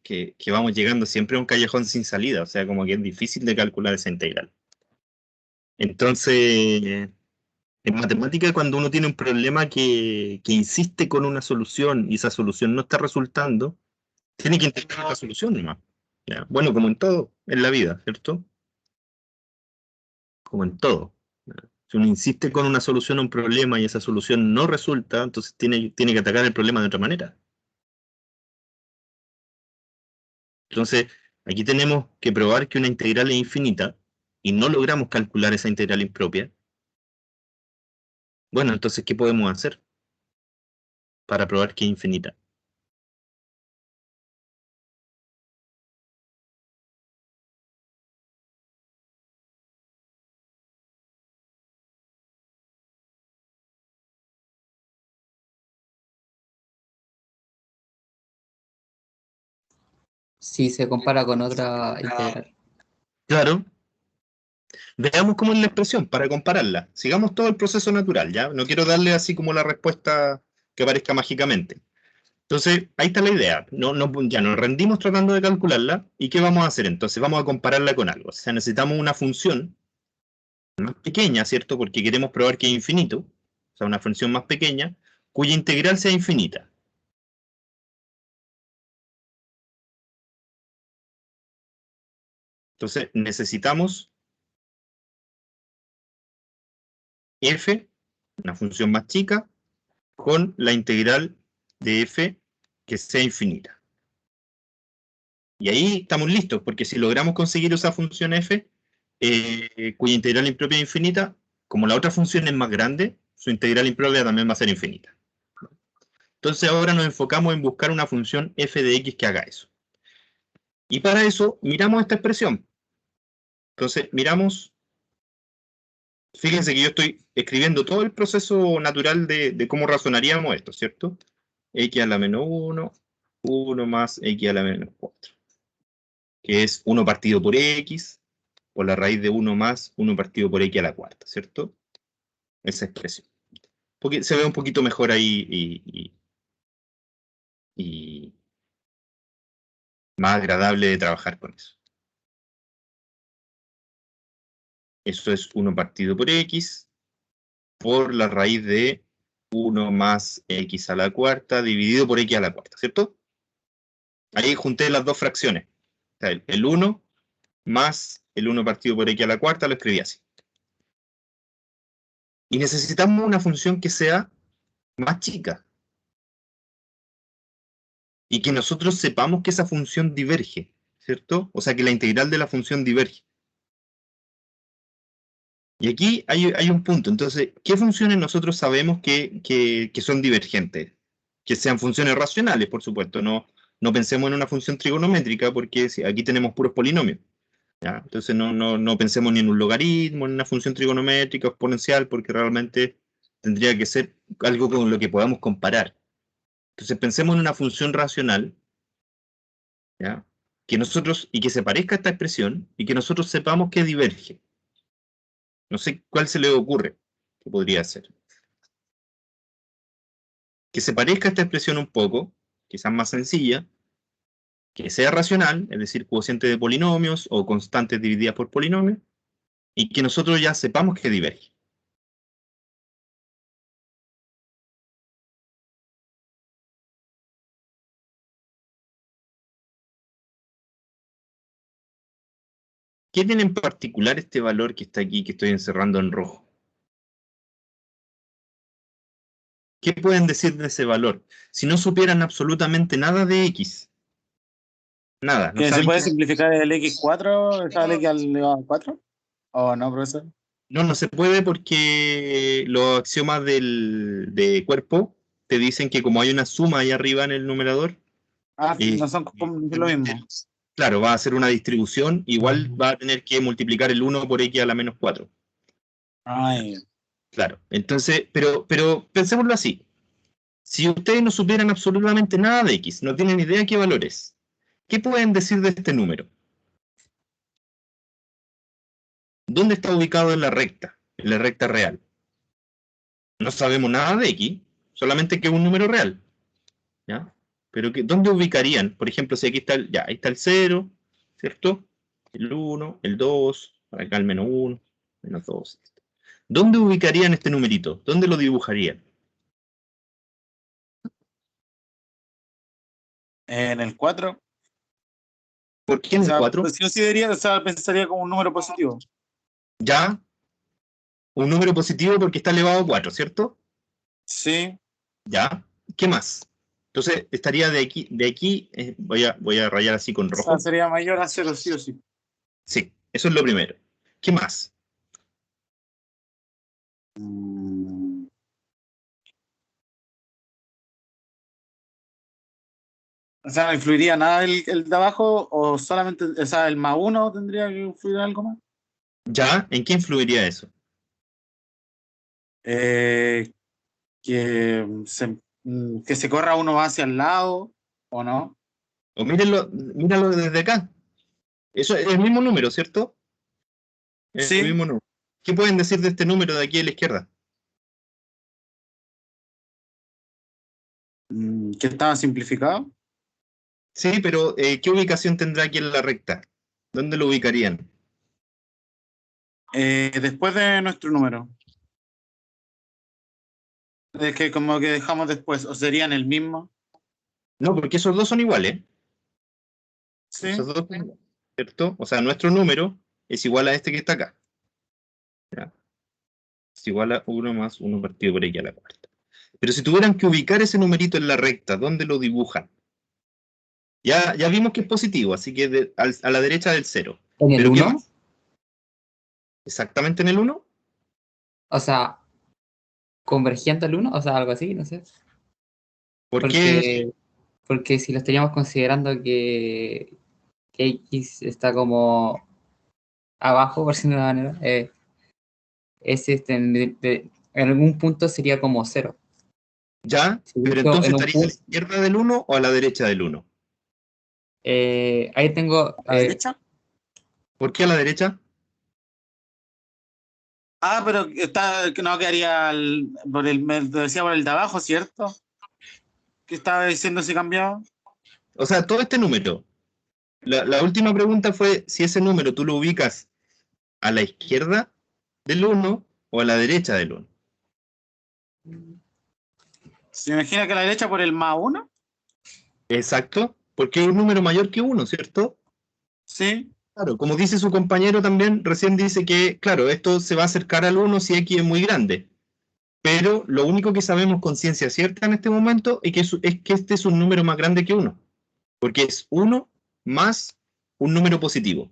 vamos llegando siempre a un callejón sin salida, o sea, como que es difícil de calcular esa integral. Entonces, en matemática, cuando uno tiene un problema que insiste con una solución y esa solución no está resultando, tiene que intentar la solución nomás. ¿Ya? Bueno, como en todo en la vida, ¿cierto? Como en todo. ¿Ya? Si uno insiste con una solución a un problema y esa solución no resulta, entonces tiene que atacar el problema de otra manera. Entonces, aquí tenemos que probar que una integral es infinita y no logramos calcular esa integral impropia. Bueno, entonces, ¿qué podemos hacer para probar que es infinita? Si se compara con otra integral. Claro, veamos cómo es la expresión para compararla. Sigamos todo el proceso natural, ¿ya? No quiero darle así como la respuesta que aparezca mágicamente. Entonces, ahí está la idea. Ya nos rendimos tratando de calcularla. ¿Y qué vamos a hacer entonces? Vamos a compararla con algo. O sea, necesitamos una función más pequeña, ¿cierto? Porque queremos probar que es infinito. O sea, una función más pequeña, cuya integral sea infinita. Entonces, necesitamos f, una función más chica, con la integral de f que sea infinita. Y ahí estamos listos, porque si logramos conseguir esa función f, cuya integral impropia es infinita, como la otra función es más grande, su integral impropia también va a ser infinita. Entonces ahora nos enfocamos en buscar una función f de x que haga eso. Y para eso miramos esta expresión. Entonces miramos, fíjense que yo estoy escribiendo todo el proceso natural de cómo razonaríamos esto, ¿cierto? X a la menos 1, 1 más x a la menos 4, que es 1 partido por x, o la raíz de 1 más 1 partido por x a la cuarta, ¿cierto? Esa expresión. Porque se ve un poquito mejor ahí y más agradable de trabajar con eso. Eso es 1 partido por x por la raíz de 1 más x a la cuarta dividido por x a la cuarta, ¿cierto? Ahí junté las dos fracciones. O sea, el 1 más el 1 partido por x a la cuarta lo escribí así. Y necesitamos una función que sea más chica. Y que nosotros sepamos que esa función diverge, ¿cierto? O sea, que la integral de la función diverge. Y aquí hay un punto. Entonces, ¿qué funciones nosotros sabemos que son divergentes? Que sean funciones racionales, por supuesto. No pensemos en una función trigonométrica porque aquí tenemos puros polinomios. ¿Ya? Entonces, no pensemos ni en un logaritmo, ni en una función trigonométrica exponencial, porque realmente tendría que ser algo con lo que podamos comparar. Entonces, pensemos en una función racional, ¿ya? Que nosotros, y que se parezca a esta expresión, y que nosotros sepamos que diverge. No sé cuál se le ocurre que podría ser. Que se parezca a esta expresión un poco, quizás más sencilla, que sea racional, es decir, cociente de polinomios o constantes divididas por polinomios, y que nosotros ya sepamos que diverge. ¿Qué tiene en particular este valor que está aquí, que estoy encerrando en rojo? ¿Qué pueden decir de ese valor? Si no supieran absolutamente nada de X, nada, no ¿Que se saben puede qué. simplificar el X4, el X al 4? ¿O no, profesor? No se puede porque los axiomas de cuerpo te dicen que como hay una suma ahí arriba en el numerador, Ah, eh, no son lo mismo. claro, va a ser una distribución, igual va a tener que multiplicar el 1 por x a la menos 4. Ay, Claro, entonces, pero pensémoslo así. Si ustedes no supieran absolutamente nada de X, no tienen idea qué valor es, ¿qué pueden decir de este número? ¿Dónde está ubicado en la recta real? No sabemos nada de X, solamente que es un número real, ¿ya? Pero ¿dónde ubicarían? Por ejemplo, si aquí está ya, ahí está el 0, ¿cierto? El 1, el 2, acá el -1, -2. ¿Dónde ubicarían este numerito? ¿Dónde lo dibujarían? En el 4. ¿Por qué O en el sea, 4? pues sí o sí diría, o sea, pensaría como un número positivo. Ya, un número positivo porque está elevado a 4, ¿cierto? Sí. Ya, ¿qué más? Entonces estaría de aquí voy a rayar así con O sea, rojo. sería mayor a 0 sí o sí. Sí, eso es lo primero. ¿Qué más? Mm, O sea, ¿no influiría nada el de abajo o solamente, o sea, el +1 tendría que influir algo más? ¿Ya? ¿En qué influiría eso? Eh, que se corra uno hacia el lado o no. O míralo desde acá. Eso es el mismo número, ¿cierto? Es el Sí, mismo número. ¿Qué pueden decir de este número de aquí a la izquierda? que estaba simplificado. Sí, pero ¿qué ubicación tendrá aquí en la recta? ¿Dónde lo ubicarían? Después de nuestro número. Es que como que dejamos después, o serían el mismo. No, porque esos dos son iguales. Esos Sí. dos son iguales, ¿cierto? O sea, nuestro número es igual a este que está acá. ¿Ya? Es igual a 1 más 1 partido por x a la cuarta. Pero si tuvieran que ubicar ese numerito en la recta, ¿dónde lo dibujan? Ya vimos que es positivo, así que a la derecha del 0. ¿En el ¿Pero qué 1? más? ¿Exactamente en el 1? O sea, convergiente al 1, o sea, algo así, no sé. ¿Por qué? Porque si lo estaríamos considerando que X está como abajo, por decirlo de una manera, en algún punto sería como cero. ¿Ya? Si Pero dibujo entonces en un estaría a la punto, izquierda del 1 o a la derecha del 1. ahí tengo, ¿A la derecha? ¿Por qué a la derecha? Ah, pero está, que no quedaría me decía por el de abajo, ¿cierto? ¿Qué estaba diciendo si cambiaba? O sea, todo este número. La última pregunta fue si ese número tú lo ubicas a la izquierda del 1 o a la derecha del 1. Se imagina que a la derecha por el +1. Exacto, porque es un número mayor que 1, ¿cierto? Sí. Claro, como dice su compañero también, recién dice que, claro, esto se va a acercar al 1 si x es muy grande. Pero lo único que sabemos con ciencia cierta en este momento es que este es un número más grande que 1, porque es 1 más un número positivo.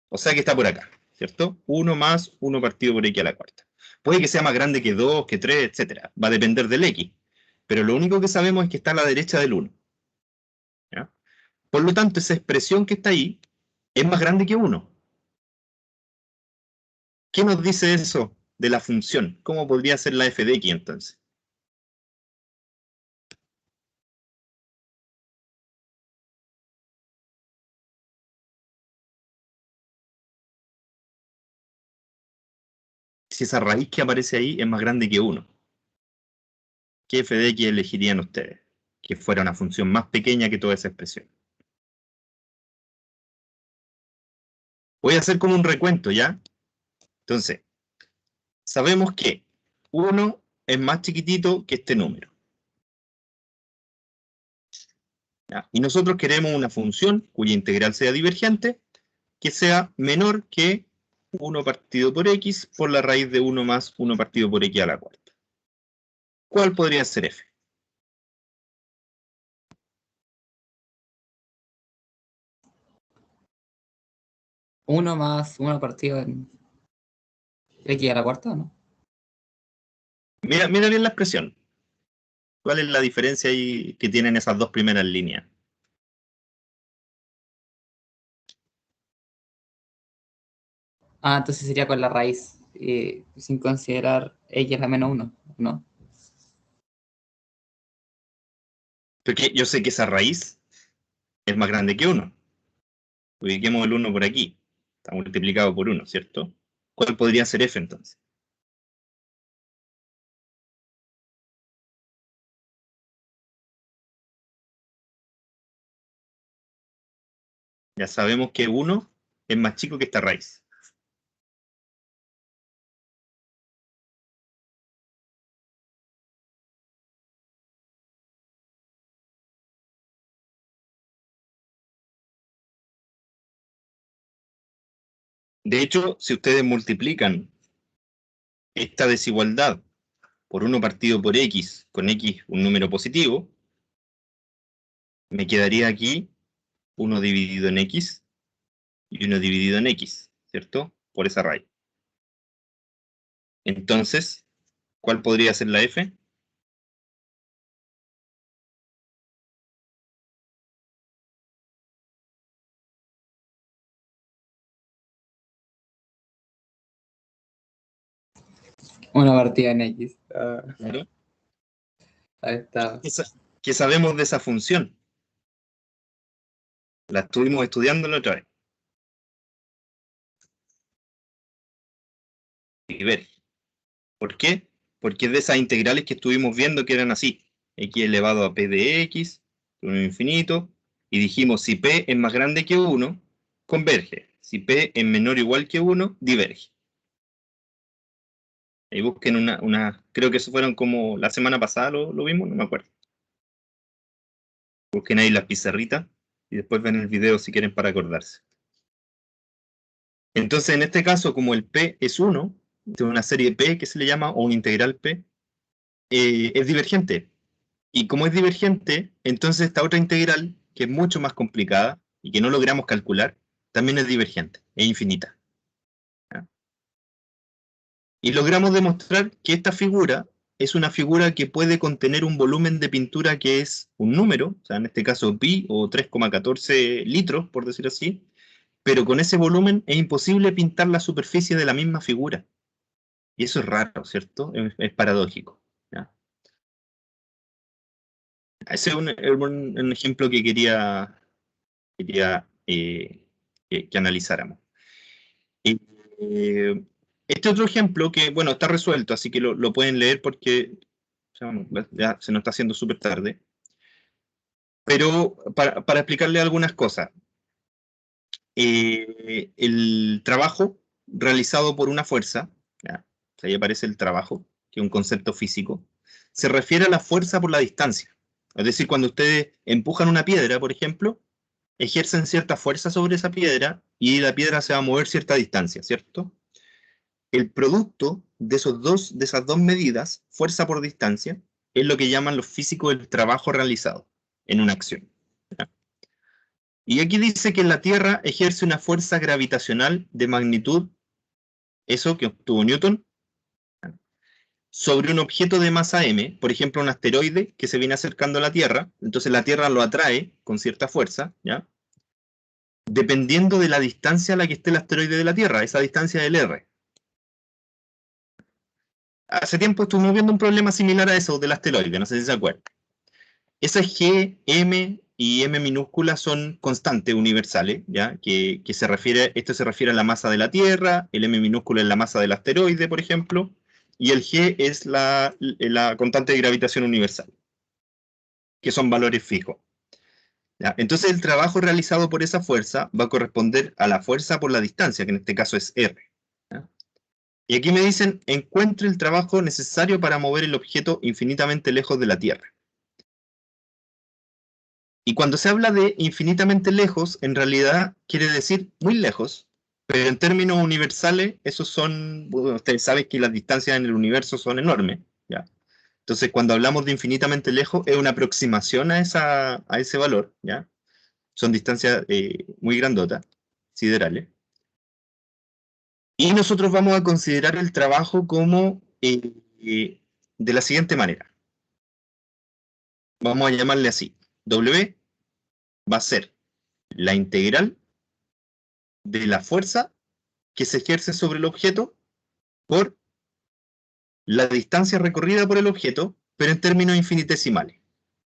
O sea que está por acá, ¿cierto? 1 más 1 partido por x a la cuarta. Puede que sea más grande que 2, que 3, etcétera. Va a depender del x. Pero lo único que sabemos es que está a la derecha del 1. ¿Ya? Por lo tanto, esa expresión que está ahí es más grande que 1. ¿Qué nos dice eso de la función? ¿Cómo podría ser la f de x entonces? Si esa raíz que aparece ahí es más grande que 1. ¿Qué f de x elegirían ustedes? Que fuera una función más pequeña que toda esa expresión. Voy a hacer como un recuento, ¿ya? Entonces, sabemos que 1 es más chiquitito que este número. ¿Ya? Y nosotros queremos una función cuya integral sea divergente, que sea menor que 1 partido por x por la raíz de 1 más 1 partido por x a la cuarta. ¿Cuál podría ser f? 1 más 1 partido en X a la cuarta, ¿no? Mira bien la expresión. ¿Cuál es la diferencia ahí que tienen esas dos primeras líneas? Ah, entonces sería con la raíz, sin considerar X a la -1, ¿no? Porque yo sé que esa raíz es más grande que 1. Ubiquemos el 1 por aquí. Está multiplicado por 1, ¿cierto? ¿Cuál podría ser f entonces? Ya sabemos que 1 es más chico que esta raíz. De hecho, si ustedes multiplican esta desigualdad por 1 partido por x, con x un número positivo, me quedaría aquí 1 dividido en x y 1 dividido en x, ¿cierto? Por esa raíz. Entonces, ¿cuál podría ser la f? Una partida en X. Claro. Ahí está. ¿Qué sabemos de esa función? La estuvimos estudiando la otra vez. Y ver. ¿Por qué? Porque es de esas integrales que estuvimos viendo que eran así. X elevado a p de x, 1 infinito, y dijimos si p es más grande que 1, converge. Si p es menor o igual que 1, diverge. Ahí busquen creo que eso fueron como la semana pasada, lo vimos, no me acuerdo. Busquen ahí las pizarritas y después ven el video si quieren para acordarse. Entonces, en este caso, como el p es 1, de una serie p que se le llama, o un integral p, es divergente. Y como es divergente, entonces esta otra integral, que es mucho más complicada y que no logramos calcular, también es divergente, es infinita. ¿Ya? Y logramos demostrar que esta figura es una figura que puede contener un volumen de pintura que es un número, o sea, en este caso pi o 3,14 litros, por decir así, pero con ese volumen es imposible pintar la superficie de la misma figura. Y eso es raro, ¿cierto? Es paradójico. ¿Ya? Ese es un ejemplo que quería que analizáramos. Y, este otro ejemplo que, bueno, está resuelto, así que lo pueden leer porque ya se nos está haciendo súper tarde. Pero para explicarle algunas cosas, el trabajo realizado por una fuerza, ¿ya? Ahí aparece el trabajo, que es un concepto físico, se refiere a la fuerza por la distancia. Es decir, cuando ustedes empujan una piedra, por ejemplo, ejercen cierta fuerza sobre esa piedra y la piedra se va a mover cierta distancia, ¿cierto? El producto de esas dos medidas, fuerza por distancia, es lo que llaman los físicos el trabajo realizado en una acción. ¿Ya? Y aquí dice que la Tierra ejerce una fuerza gravitacional de magnitud, eso que obtuvo Newton, sobre un objeto de masa m, por ejemplo un asteroide que se viene acercando a la Tierra, entonces la Tierra lo atrae con cierta fuerza, ¿ya? Dependiendo de la distancia a la que esté el asteroide de la Tierra, esa distancia del R. Hace tiempo estuvimos viendo un problema similar a eso del asteroide, no sé si se acuerdan. Esas G, M y M minúsculas son constantes universales, ¿ya? Esto se refiere a la masa de la Tierra, el M minúsculo es la masa del asteroide, por ejemplo, y el G es la constante de gravitación universal, que son valores fijos. ¿Ya? Entonces el trabajo realizado por esa fuerza va a corresponder a la fuerza por la distancia, que en este caso es R. ¿Ya? Y aquí me dicen, encuentre el trabajo necesario para mover el objeto infinitamente lejos de la Tierra. Y cuando se habla de infinitamente lejos, en realidad quiere decir muy lejos, pero en términos universales, esos son, bueno, ustedes saben que las distancias en el universo son enormes, ¿ya? Entonces, cuando hablamos de infinitamente lejos, es una aproximación a ese valor, ¿ya? Son distancias muy grandotas, siderales. Y nosotros vamos a considerar el trabajo como de la siguiente manera. Vamos a llamarle así. W va a ser la integral de la fuerza que se ejerce sobre el objeto por la distancia recorrida por el objeto, pero en términos infinitesimales.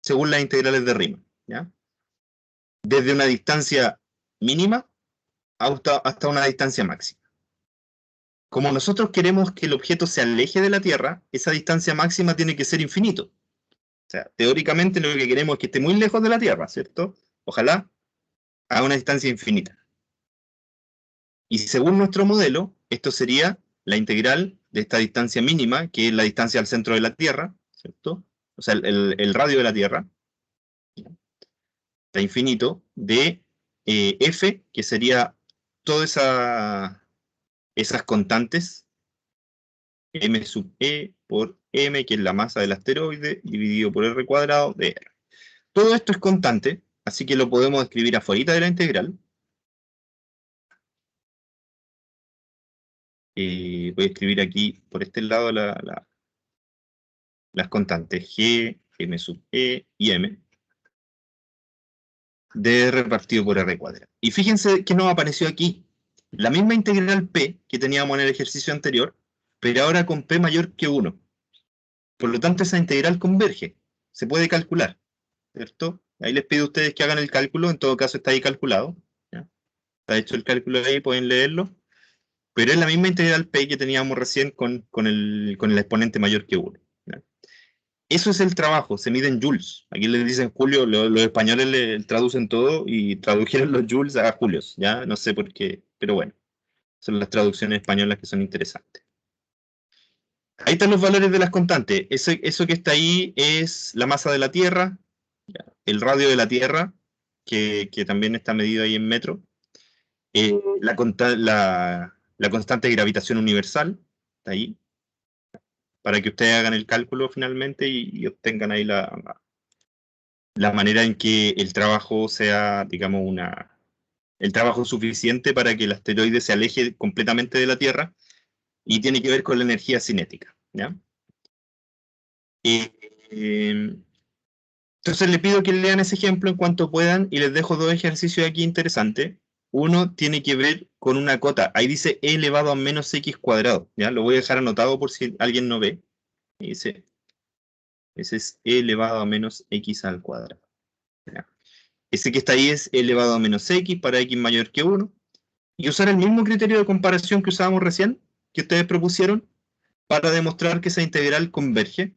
según las integrales de Riemann, ¿ya? Desde una distancia mínima hasta una distancia máxima. Como nosotros queremos que el objeto se aleje de la Tierra, esa distancia máxima tiene que ser infinito. O sea, teóricamente lo que queremos es que esté muy lejos de la Tierra, ¿cierto? Ojalá a una distancia infinita. Y según nuestro modelo, esto sería la integral de esta distancia mínima, que es la distancia al centro de la Tierra, ¿cierto? O sea, el radio de la Tierra, está infinito, de f, que sería todas esas constantes, m sub e por m, que es la masa del asteroide, dividido por r cuadrado de r. Todo esto es constante, así que lo podemos escribir afuera de la integral. Voy a escribir aquí, por este lado, las constantes g, m sub e y m, de r partido por r cuadrado. Y fíjense que nos apareció aquí la misma integral p que teníamos en el ejercicio anterior, pero ahora con p mayor que 1. Por lo tanto, esa integral converge, se puede calcular, ¿cierto? Ahí les pido a ustedes que hagan el cálculo, en todo caso está ahí calculado, ¿ya? Está hecho el cálculo ahí, pueden leerlo, pero es la misma integral p que teníamos recién con el exponente mayor que 1. ¿Ya? Eso es el trabajo, se mide en joules. Aquí les dicen Julio, los españoles le traducen todo y tradujeron los joules a julios, ¿ya? No sé por qué, pero bueno, son las traducciones españolas que son interesantes. Ahí están los valores de las constantes. Eso que está ahí es la masa de la Tierra, el radio de la Tierra, que también está medido ahí en metro, la constante de gravitación universal, está ahí, para que ustedes hagan el cálculo finalmente y obtengan ahí la manera en que el trabajo sea, digamos, el trabajo suficiente para que el asteroide se aleje completamente de la Tierra, y tiene que ver con la energía cinética, ¿ya? Entonces le pido que lean ese ejemplo en cuanto puedan y les dejo dos ejercicios aquí interesantes. Uno tiene que ver con una cota. Ahí dice e elevado a menos x cuadrado, ¿ya? Lo voy a dejar anotado por si alguien no ve. Dice, ese es e elevado a menos x al cuadrado, ¿ya? Ese que está ahí es e elevado a menos x para x mayor que 1. Y usar el mismo criterio de comparación que usábamos recién, que ustedes propusieron, para demostrar que esa integral converge,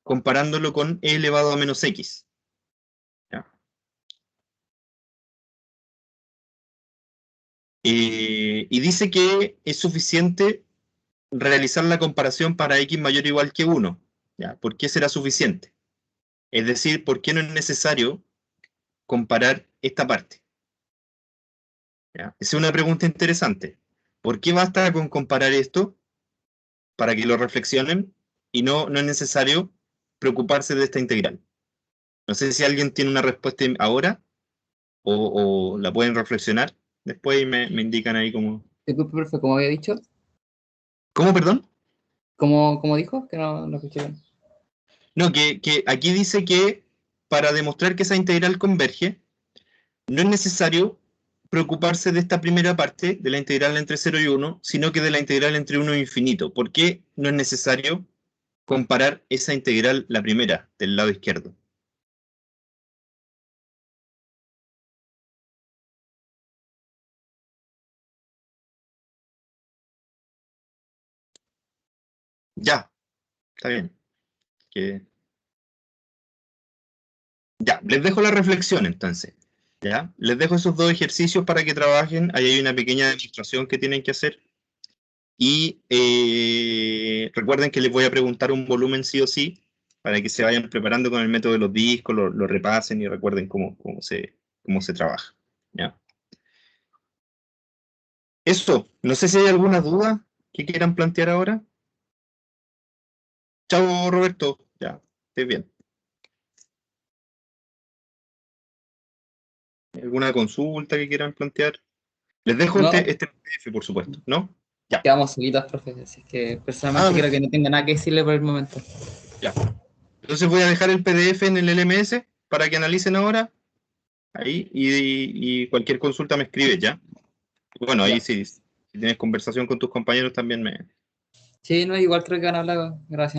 comparándolo con e elevado a menos x. ¿Ya? Y dice que es suficiente realizar la comparación para x mayor o igual que 1. ¿Ya? ¿Por qué será suficiente? Es decir, ¿por qué no es necesario comparar esta parte? ¿Ya? Esa es una pregunta interesante. ¿Por qué basta con comparar esto para que lo reflexionen y no es necesario preocuparse de esta integral? No sé si alguien tiene una respuesta ahora o la pueden reflexionar después y me indican ahí cómo. Disculpe, profe, como había dicho, ¿Cómo, perdón? ¿cómo dijo? Que no escuché bien. No, que aquí dice que para demostrar que esa integral converge, no es necesario preocuparse de esta primera parte, de la integral entre 0 y 1, sino que de la integral entre 1 e infinito. ¿Por qué no es necesario comparar esa integral, la primera, del lado izquierdo? Ya, está bien. Ya, les dejo la reflexión entonces. ¿Ya? Les dejo esos dos ejercicios para que trabajen. Ahí hay una pequeña demostración que tienen que hacer. Y recuerden que les voy a preguntar un volumen sí o sí, para que se vayan preparando con el método de los discos, lo repasen y recuerden cómo se trabaja. ¿Ya? Eso, no sé si hay alguna duda que quieran plantear ahora. Chao, Roberto. Ya, estés bien. ¿Alguna consulta que quieran plantear? Les dejo No, este PDF, por supuesto, ¿no? Ya. quedamos solitos, profe, así que personalmente creo que no tengo nada que decirle por el momento. Ya. Entonces voy a dejar el PDF en el LMS para que analicen ahora. Ahí, y cualquier consulta me escribes, ¿ya? Bueno, ahí Ya. si tienes conversación con tus compañeros también me. Sí, no, igual creo que van a hablar, gracias.